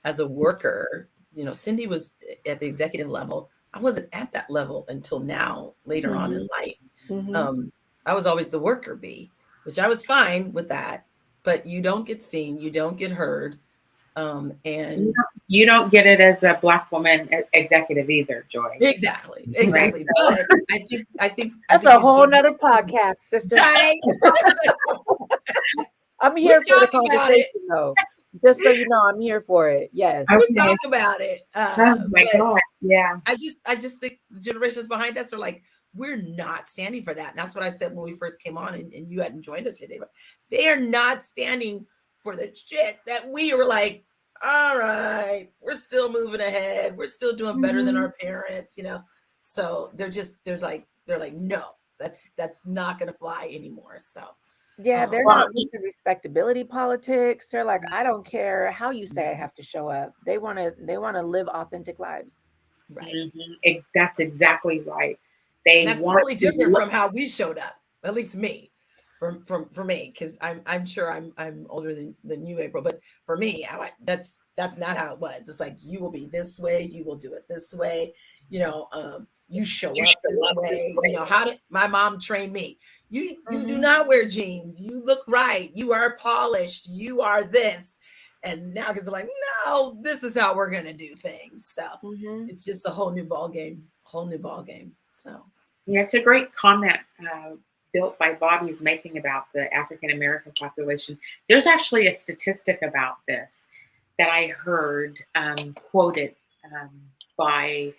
as a worker. Cindy was at the executive level. I wasn't at that level until now, later on in life. I was always the worker bee, which I was fine with that, but you don't get seen, you don't get heard. And you don't get it as a Black woman executive either, Joy. Exactly. Right? But I think that's a whole nother podcast, sister. Right? I'm here for the conversation, though. Just so you know, I'm here for it. Yes. We talk about it. Oh my God. Yeah. I just think the generations behind us are like, we're not standing for that. And that's what I said when we first came on, and you hadn't joined us today, but they are not standing for the shit that we were like, all right, we're still moving ahead. We're still doing better than our parents, So they're like, no, that's not going to fly anymore. So yeah, they're not with the respectability politics. They're like, I don't care how you say I have to show up. They want to live authentic lives. Right. That's exactly right. That's totally different from how we showed up. At least me, for me, because I'm sure I'm older than you, April. But for me, that's not how it was. It's like, you will be this way. You will do it this way. You show up this way. How did my mom train me? You do not wear jeans. You look right. You are polished. You are this. And now kids are like, no, this is how we're gonna do things. So it's just a whole new ball game. So yeah, it's a great comment built by Bobby's making about the African American population. There's actually a statistic about this that I heard quoted by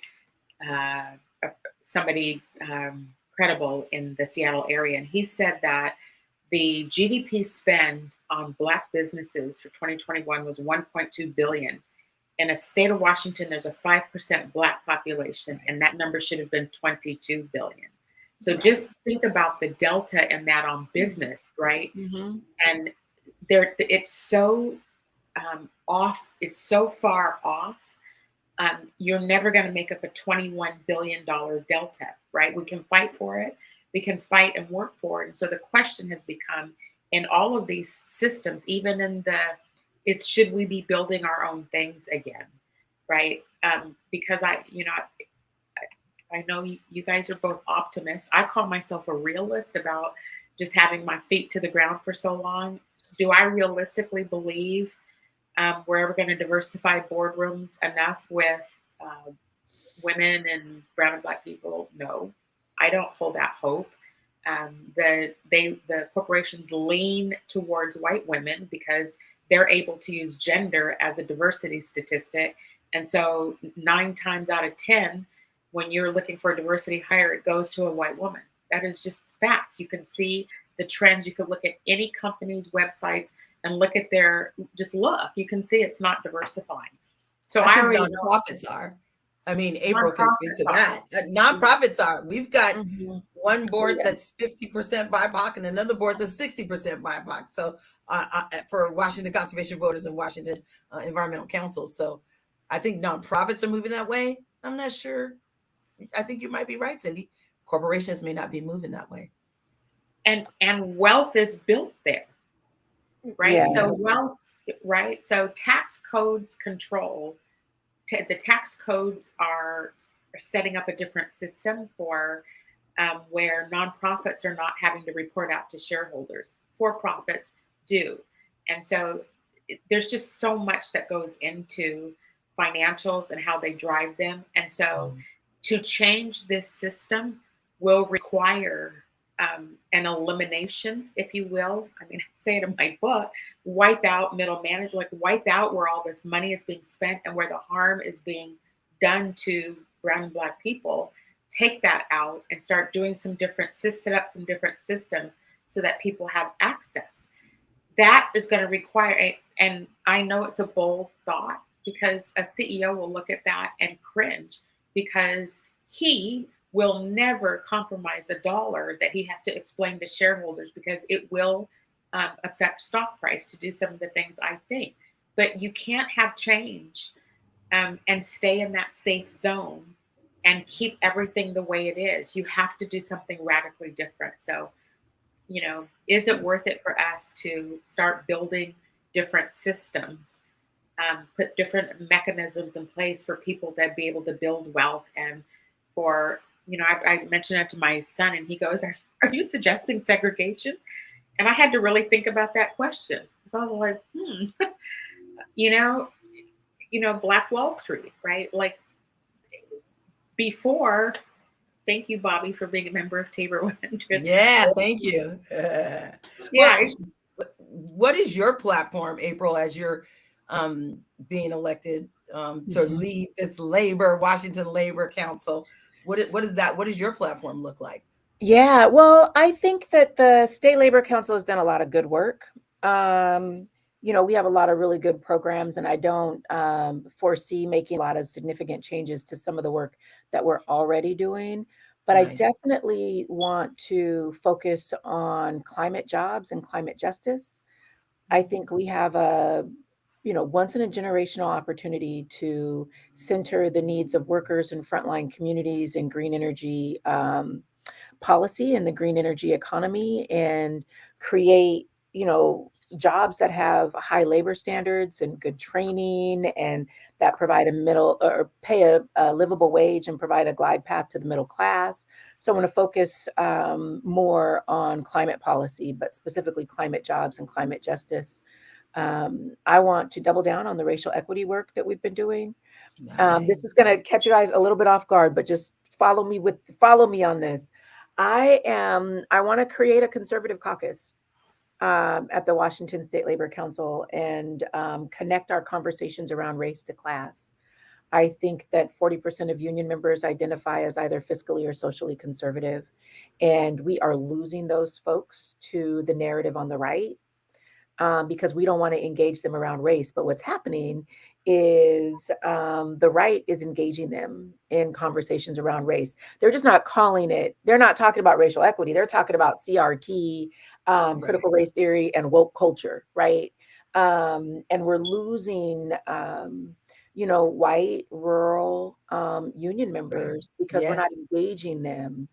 somebody credible in the Seattle area. And he said that the GDP spend on Black businesses for 2021 was $1.2 billion. In a state of Washington, there's a 5% Black population, and that number should have been $22 billion. So just think about the delta in that on business, right? And it's so off. It's so far off. You're never going to make up a $21 billion delta, right? We can fight for it. We can fight and work for it. And so the question has become, in all of these systems, even in should we be building our own things again, right? Because I know you guys are both optimists. I call myself a realist about just having my feet to the ground for so long. Do I realistically believe we're ever going to diversify boardrooms enough with women and brown and Black people? No, I don't hold that hope. The corporations lean towards white women because they're able to use gender as a diversity statistic. And so 9 times out of 10, when you're looking for a diversity hire, it goes to a white woman. That is just fact. You can see the trends. You could look at any company's websites and look at you can see it's not diversifying. So I already know nonprofits are. I mean, April can speak to that. Nonprofits are. We've got one board that's 50% BIPOC and another board that's 60% BIPOC. So for Washington Conservation Voters and Washington Environmental Council. So I think nonprofits are moving that way. I'm not sure. I think you might be right, Cindy. Corporations may not be moving that way. And wealth is built there, right? Yeah. So wealth, right? So tax codes control. The tax codes are setting up a different system for where nonprofits are not having to report out to shareholders. For-profits do. And so there's just so much that goes into financials and how they drive them. And so to change this system will require an elimination, if you will. I mean, I say it in my book, wipe out middle management, like wipe out where all this money is being spent and where the harm is being done to brown and Black people. Take that out and start doing set up some different systems so that people have access. That is going to require, and I know it's a bold thought, because a CEO will look at that and cringe, because he will never compromise a dollar that he has to explain to shareholders, because it will affect stock price to do some of the things I think. But you can't have change and stay in that safe zone and keep everything the way it is. You have to do something radically different. So is it worth it for us to start building different systems, put different mechanisms in place for people to be able to build wealth? And for, I mentioned it to my son, and he goes, are you suggesting segregation? And I had to really think about that question. So I was like, Black Wall Street, right? Like before, thank you, Bobby, for being a member of Tabor 100. Yeah, thank you. Yeah. What is your platform, April, as you're being elected to lead this Washington Labor Council? What is that? What does your platform look like? Yeah, well, I think that the State Labor Council has done a lot of good work. We have a lot of really good programs, and I don't foresee making a lot of significant changes to some of the work that we're already doing. But I definitely want to focus on climate jobs and climate justice. I think we have a once in a generational opportunity to center the needs of workers and frontline communities in green energy policy and the green energy economy, and create, jobs that have high labor standards and good training, and that provide pay a livable wage and provide a glide path to the middle class. So I want to focus more on climate policy, but specifically climate jobs and climate justice. I want to double down on the racial equity work that we've been doing. This is going to catch you guys a little bit off guard, but just follow me on this. I want to create a conservative caucus at the Washington State Labor Council and connect our conversations around race to class. I think that 40% of union members identify as either fiscally or socially conservative, and we are losing those folks to the narrative on the right. Because we don't want to engage them around race. But what's happening is the right is engaging them in conversations around race. They're just not calling it, they're not talking about racial equity. They're talking about CRT, critical race theory, and woke culture, right? And we're losing, white, rural union members because we're not engaging them.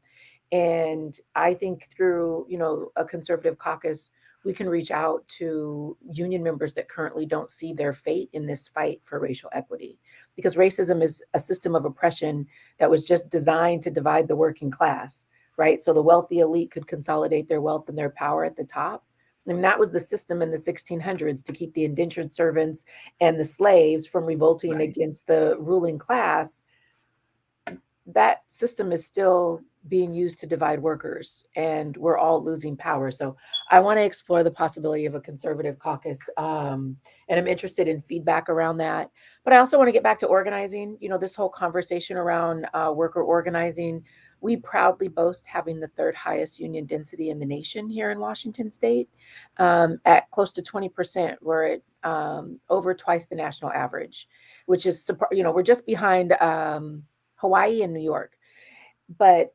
And I think through, a conservative caucus, we can reach out to union members that currently don't see their fate in this fight for racial equity, because racism is a system of oppression that was just designed to divide the working class, right? So the wealthy elite could consolidate their wealth and their power at the top. And that was the system in the 1600s to keep the indentured servants and the slaves from revolting against the ruling class. That system is still being used to divide workers, and we're all losing power. So I want to explore the possibility of a conservative caucus, and I'm interested in feedback around that. But I also want to get back to organizing. This whole conversation around worker organizing, we proudly boast having the third highest union density in the nation here in Washington State, at close to 20%. We're at over twice the national average, which is, we're just behind Hawaii and New York. But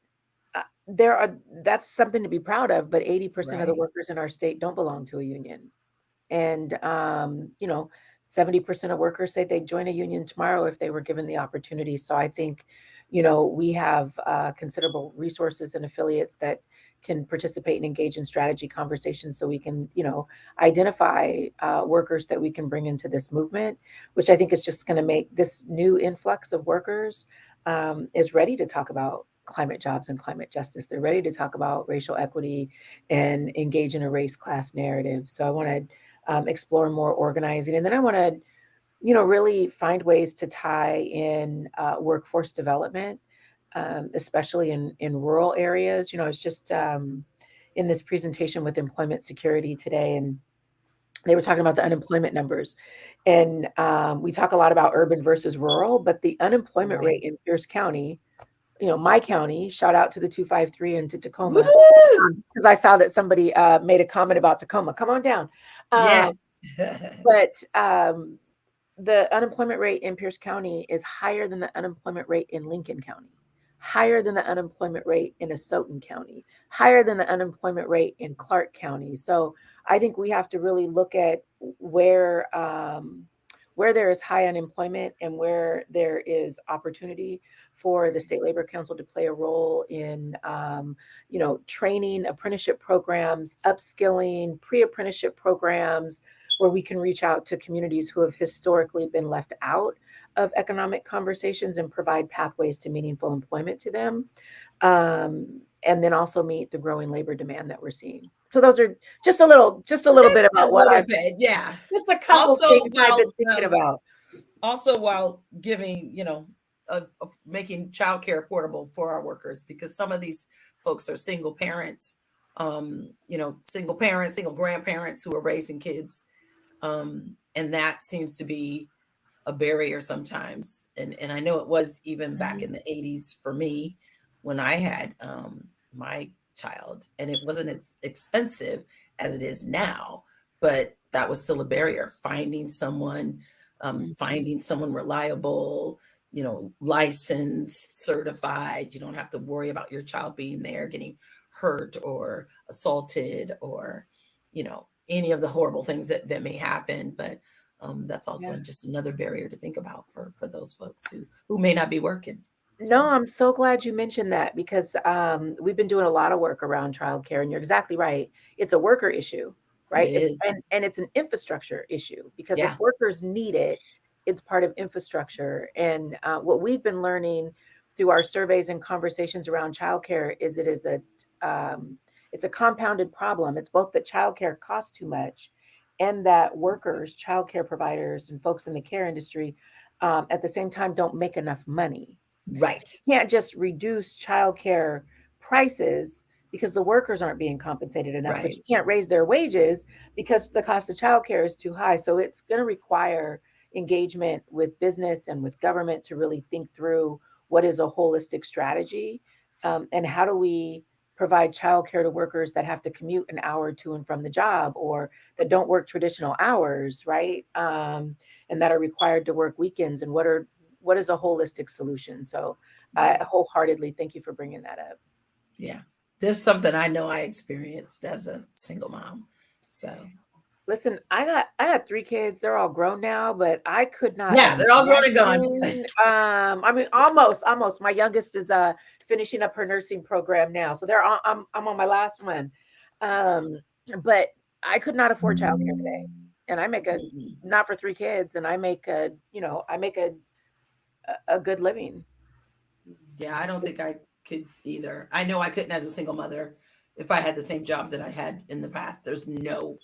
that's something to be proud of, but 80% of the workers in our state don't belong to a union. And, 70% of workers say they'd join a union tomorrow if they were given the opportunity. So I think, we have considerable resources and affiliates that can participate and engage in strategy conversations, so we can, identify workers that we can bring into this movement, which I think is just going to make this new influx of workers is ready to talk about climate jobs and climate justice. They're ready to talk about racial equity and engage in a race class narrative. So I want to explore more organizing. And then I want to, really find ways to tie in workforce development, especially in rural areas. I was just in this presentation with Employment Security today, and they were talking about the unemployment numbers. And we talk a lot about urban versus rural, but the unemployment rate in Pierce County, my county, shout out to the 253 and to Tacoma, because I saw that somebody made a comment about Tacoma. Come on down. But the unemployment rate in Pierce County is higher than the unemployment rate in Lincoln County, higher than the unemployment rate in Asotin County, higher than the unemployment rate in Clark County. So I think we have to really look at where where there is high unemployment and where there is opportunity for the State Labor Council to play a role in, training, apprenticeship programs, upskilling, pre-apprenticeship programs, where we can reach out to communities who have historically been left out of economic conversations and provide pathways to meaningful employment to them. And then also meet the growing labor demand that we're seeing. So those are just a little bit about what I've bit, yeah. just a couple Also, things I've been while, thinking about. Also, while giving, of making childcare affordable for our workers, because some of these folks are single parents, single grandparents who are raising kids. And that seems to be a barrier sometimes. And I know it was even back in the 80s for me when I had my child, and it wasn't as expensive as it is now, but that was still a barrier. Finding someone reliable, licensed, certified. You don't have to worry about your child being there, getting hurt or assaulted or, any of the horrible things that may happen. But that's also just another barrier to think about for those folks who may not be working. No, I'm so glad you mentioned that, because we've been doing a lot of work around childcare, and you're exactly right. It's a worker issue, right? It is. And it's an infrastructure issue, because Yeah. if workers need it, it's part of infrastructure. And what we've been learning through our surveys and conversations around childcare is it's a compounded problem. It's both that childcare costs too much, and that workers, childcare providers, and folks in the care industry at the same time don't make enough money. Right. So you can't just reduce childcare prices because the workers aren't being compensated enough, but you can't raise their wages because the cost of childcare is too high. So it's going to require engagement with business and with government to really think through what is a holistic strategy, and how do we provide childcare to workers that have to commute an hour to and from the job, or that don't work traditional hours, right? And that are required to work weekends, and what is a holistic solution? So I wholeheartedly thank you for bringing that up. Yeah. This is something I know I experienced as a single mom. So listen, I got 3 kids. They're all grown now, but I could not. Yeah, they're all grown and gone. I mean, almost. My youngest is finishing up her nursing program now, so I'm on my last one. But I could not afford childcare today, and I make not for 3 kids, and I make a good living. Yeah, I don't think I could either. I know I couldn't as a single mother if I had the same jobs that I had in the past. There's no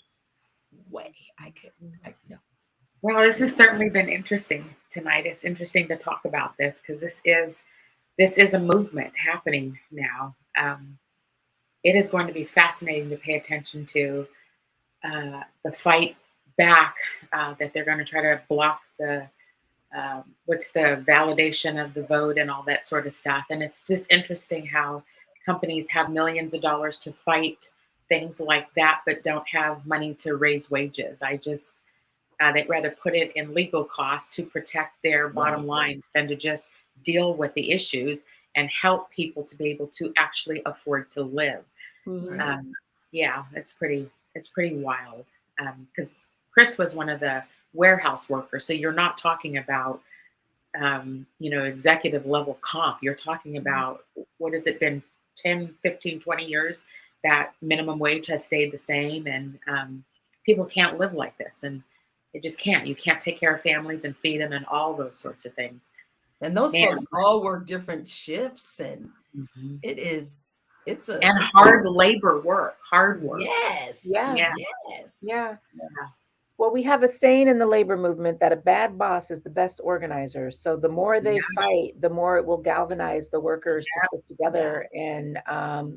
way I could. No. Well, this has certainly been interesting tonight. It's interesting to talk about this because this is a movement happening now. It is going to be fascinating to pay attention to the fight back that they're going to try to block the what's the validation of the vote and all that sort of stuff. And it's just interesting how companies have millions of dollars to fight things like that, but don't have money to raise wages. They'd rather put it in legal costs to protect their bottom lines than to just deal with the issues and help people to be able to actually afford to live. Mm-hmm. It's pretty wild. Because Chris was one of the warehouse workers. So you're not talking about, executive level comp. You're talking about, what has it been, 10, 15, 20 years that minimum wage has stayed the same, and people can't live like this, and it just can't. You can't take care of families and feed them and all those sorts of things. And those folks all work different shifts, and it's hard labor work, hard work. Yes. Yeah. Yes. Yeah. Well, we have a saying in the labor movement that a bad boss is the best organizer. So the more they fight, the more it will galvanize the workers to stick together and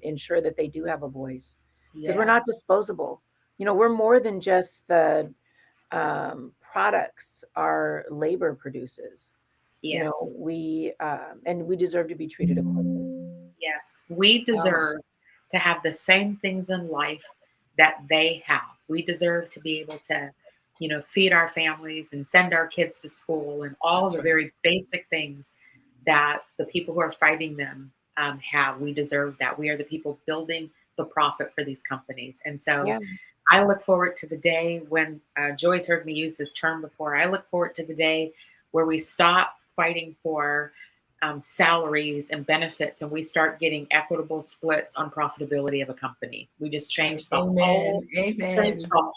ensure that they do have a voice. Because we're not disposable. We're more than just the products our labor produces. Yes. We deserve to be treated accordingly. Yes, we deserve to have the same things in life that they have. We deserve to be able to, feed our families and send our kids to school and all the very basic things that the people who are fighting them have. We deserve that. We are the people building the profit for these companies. And so I look forward to the day when Joy's heard me use this term before. I look forward to the day where we stop fighting for salaries and benefits, and we start getting equitable splits on profitability of a company. We just change the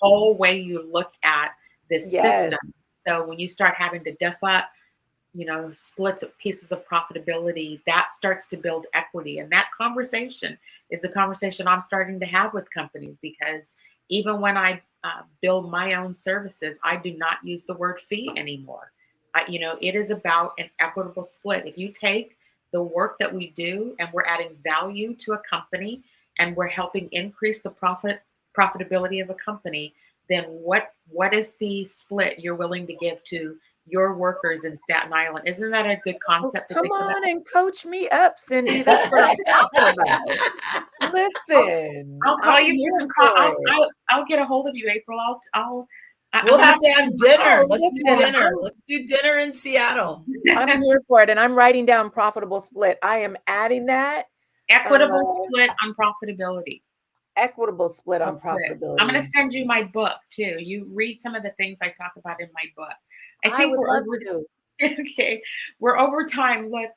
whole way you look at this system. So when you start having to duff up, splits of pieces of profitability, that starts to build equity. And that conversation is a conversation I'm starting to have with companies, because even when I build my own services, I do not use the word fee anymore. It is about an equitable split. If you take the work that we do and we're adding value to a company and we're helping increase the profitability of a company, then what is the split you're willing to give to your workers in Staten Island? Isn't that a good concept to Come think about? on and coach me up, Cindy. That's what I'm talking about. Listen, I'll call you for some. I'll get a hold of you, April. We'll have to have dinner. Let's do dinner. Let's do dinner in Seattle. I'm here for it, and I'm writing down profitable split. I am adding that. Equitable split on profitability. Equitable split on profitability. I'm going to send you my book too. You read some of the things I talk about in my book. I would love to. Okay, we're over time. Look,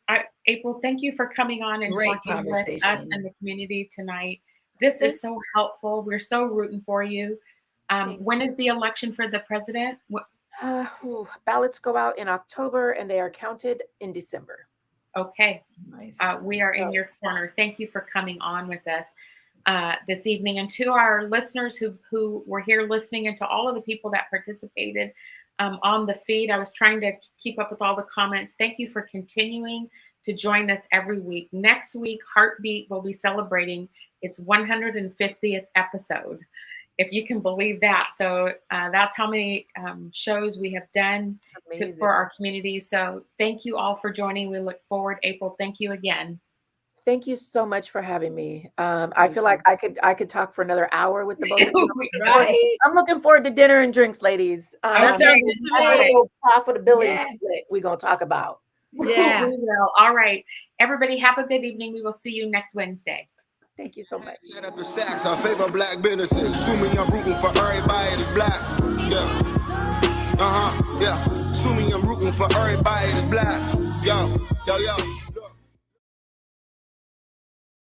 April, thank you for coming on and talking with us and the community tonight. This is so helpful. We're so rooting for you. When is the election for the president? Ballots go out in October and they are counted in December. Okay. Nice. We are in your corner. Thank you for coming on with us this evening. And to our listeners who were here listening, and to all of the people that participated on the feed, I was trying to keep up with all the comments. Thank you for continuing to join us every week. Next week, Heartbeat will be celebrating its 150th episode, if you can believe that. So that's how many shows we have done for our community. So thank you all for joining. We look forward. April, thank you again. Thank you so much for having me. I feel like I could talk for another hour with the both of you. Right? I'm looking forward to dinner and drinks, ladies. That sounds good to me. Profitability split we're going to talk about. Yeah. We will. All right. Everybody have a good evening. We will see you next Wednesday. Thank you so much. Set up in Saks, I favor black businesses. Assuming I'm rooting for everybody that's black. Yeah. Yeah. Assuming I'm rooting for everybody that's black. Yo.